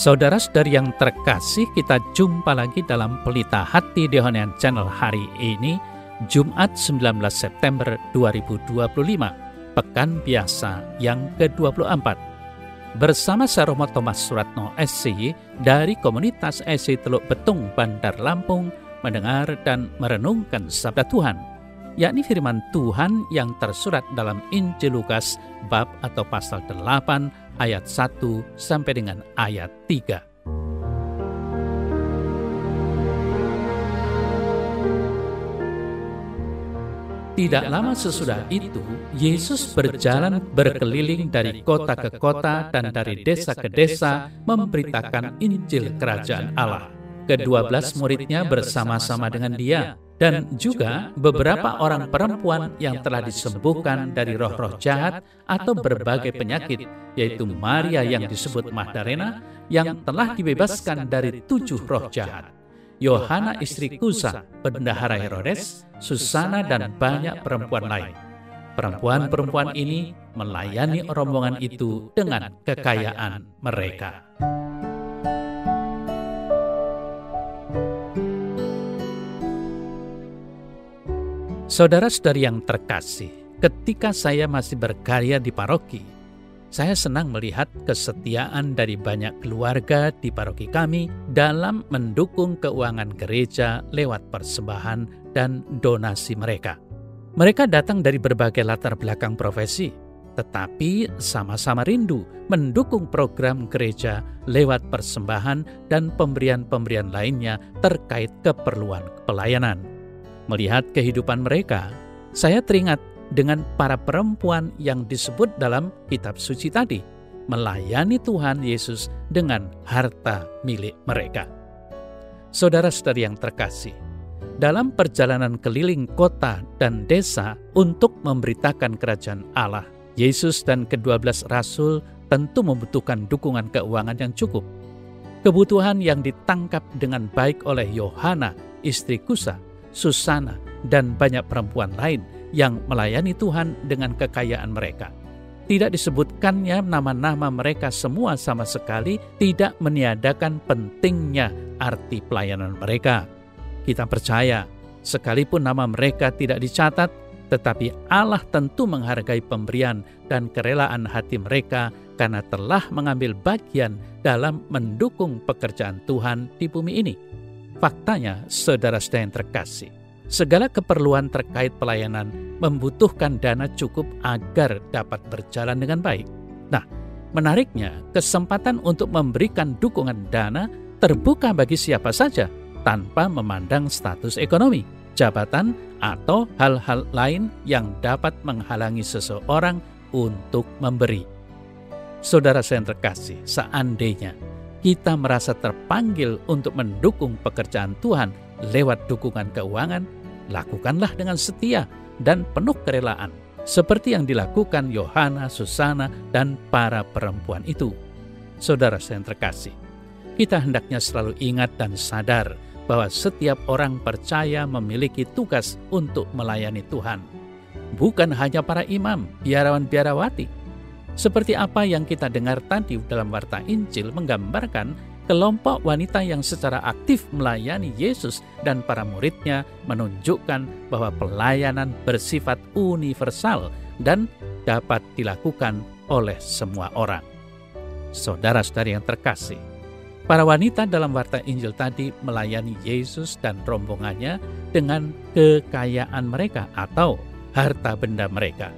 Saudara-saudari yang terkasih, kita jumpa lagi dalam Pelita Hati di Honian Channel hari ini, Jumat 19 September 2025, Pekan Biasa yang ke-24. Bersama saya Romo Thomas Suratno SC dari komunitas SC Teluk Betung, Bandar Lampung, mendengar dan merenungkan sabda Tuhan, yakni firman Tuhan yang tersurat dalam Injil Lukas bab atau pasal 8 ayat 1 sampai dengan ayat 3. Tidak lama sesudah itu, Yesus berjalan berkeliling dari kota ke kota dan dari desa ke desa memberitakan Injil Kerajaan Allah. Ke-12 muridnya bersama-sama dengan dia, dan juga beberapa orang perempuan yang telah disembuhkan dari roh-roh jahat atau berbagai penyakit, yaitu Maria yang disebut Magdalena, yang telah dibebaskan dari 7 roh jahat, Yohana istri Kusa, bendahara Herodes, Susana, dan banyak perempuan lain. Perempuan-perempuan ini melayani rombongan itu dengan kekayaan mereka. Saudara-saudari yang terkasih, ketika saya masih berkarya di paroki, saya senang melihat kesetiaan dari banyak keluarga di paroki kami dalam mendukung keuangan gereja lewat persembahan dan donasi mereka. Mereka datang dari berbagai latar belakang profesi, tetapi sama-sama rindu mendukung program gereja lewat persembahan dan pemberian-pemberian lainnya terkait keperluan pelayanan. Melihat kehidupan mereka, saya teringat dengan para perempuan yang disebut dalam kitab suci tadi, melayani Tuhan Yesus dengan harta milik mereka. Saudara-saudari yang terkasih, dalam perjalanan keliling kota dan desa untuk memberitakan kerajaan Allah, Yesus dan ke-12 rasul tentu membutuhkan dukungan keuangan yang cukup. Kebutuhan yang ditangkap dengan baik oleh Yohana, istri Kusa, Susana, dan banyak perempuan lain yang melayani Tuhan dengan kekayaan mereka. Tidak disebutkannya nama-nama mereka semua sama sekali tidak meniadakan pentingnya arti pelayanan mereka. Kita percaya, sekalipun nama mereka tidak dicatat, tetapi Allah tentu menghargai pemberian dan kerelaan hati mereka karena telah mengambil bagian dalam mendukung pekerjaan Tuhan di bumi ini. Faktanya, saudara-saudara yang terkasih, segala keperluan terkait pelayanan membutuhkan dana cukup agar dapat berjalan dengan baik. Nah, menariknya, kesempatan untuk memberikan dukungan dana terbuka bagi siapa saja tanpa memandang status ekonomi, jabatan, atau hal-hal lain yang dapat menghalangi seseorang untuk memberi. Saudara saya yang terkasih, seandainya kita merasa terpanggil untuk mendukung pekerjaan Tuhan lewat dukungan keuangan, lakukanlah dengan setia dan penuh kerelaan, seperti yang dilakukan Yohana, Susana, dan para perempuan itu. Saudara saya yang terkasih, kita hendaknya selalu ingat dan sadar bahwa setiap orang percaya memiliki tugas untuk melayani Tuhan. Bukan hanya para imam, biarawan-biarawati. Seperti apa yang kita dengar tadi dalam warta Injil menggambarkan kelompok wanita yang secara aktif melayani Yesus dan para muridnya, menunjukkan bahwa pelayanan bersifat universal dan dapat dilakukan oleh semua orang. Saudara-saudari yang terkasih, para wanita dalam warta Injil tadi melayani Yesus dan rombongannya dengan kekayaan mereka atau harta benda mereka.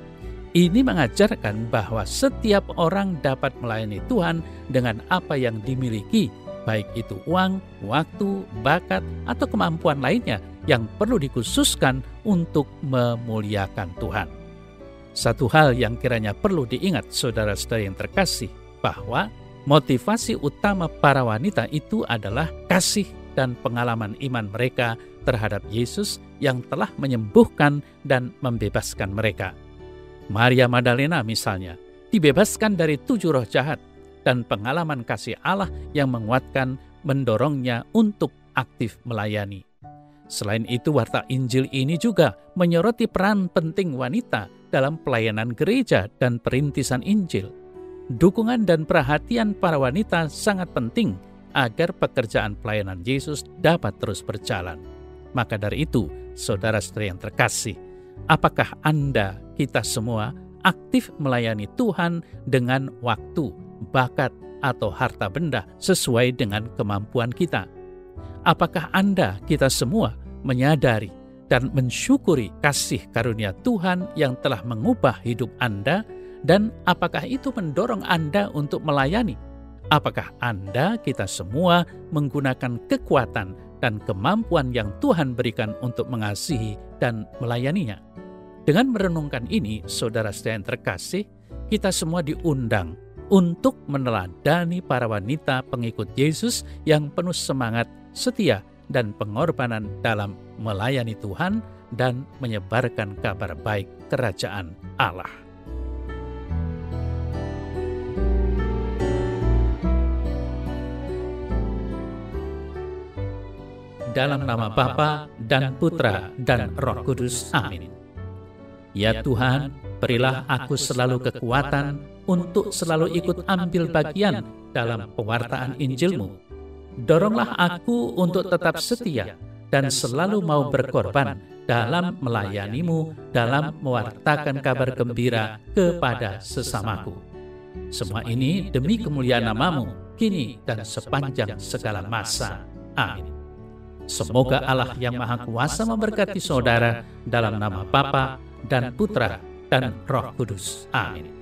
Ini mengajarkan bahwa setiap orang dapat melayani Tuhan dengan apa yang dimiliki, baik itu uang, waktu, bakat, atau kemampuan lainnya yang perlu dikhususkan untuk memuliakan Tuhan. Satu hal yang kiranya perlu diingat saudara-saudara yang terkasih, bahwa motivasi utama para wanita itu adalah kasih dan pengalaman iman mereka terhadap Yesus yang telah menyembuhkan dan membebaskan mereka. Maria Magdalena misalnya, dibebaskan dari 7 roh jahat dan pengalaman kasih Allah yang menguatkan mendorongnya untuk aktif melayani. Selain itu, warta Injil ini juga menyoroti peran penting wanita dalam pelayanan gereja dan perintisan Injil. Dukungan dan perhatian para wanita sangat penting agar pekerjaan pelayanan Yesus dapat terus berjalan. Maka dari itu, saudara-saudara yang terkasih, apakah Anda, kita semua, aktif melayani Tuhan dengan waktu, bakat, atau harta benda sesuai dengan kemampuan kita? Apakah Anda, kita semua, menyadari dan mensyukuri kasih karunia Tuhan yang telah mengubah hidup Anda, dan apakah itu mendorong Anda untuk melayani? Apakah Anda, kita semua, menggunakan kekuatan dan kemampuan yang Tuhan berikan untuk mengasihi dan melayaninya? Dengan merenungkan ini, saudara-saudara yang terkasih, kita semua diundang untuk meneladani para wanita pengikut Yesus yang penuh semangat, setia, dan pengorbanan dalam melayani Tuhan dan menyebarkan kabar baik kerajaan Allah. Dalam nama Bapa dan Putra dan Roh Kudus. Amin. Ya Tuhan, berilah aku selalu kekuatan untuk selalu ikut ambil bagian dalam pewartaan Injil-Mu. Doronglah aku untuk tetap setia dan selalu mau berkorban dalam melayani-Mu, dalam mewartakan kabar gembira kepada sesamaku. Semua ini demi kemuliaan nama-Mu, kini dan sepanjang segala masa. Amin. Semoga Allah yang Maha Kuasa memberkati saudara dalam nama Bapa dan Putra dan Roh Kudus. Amin.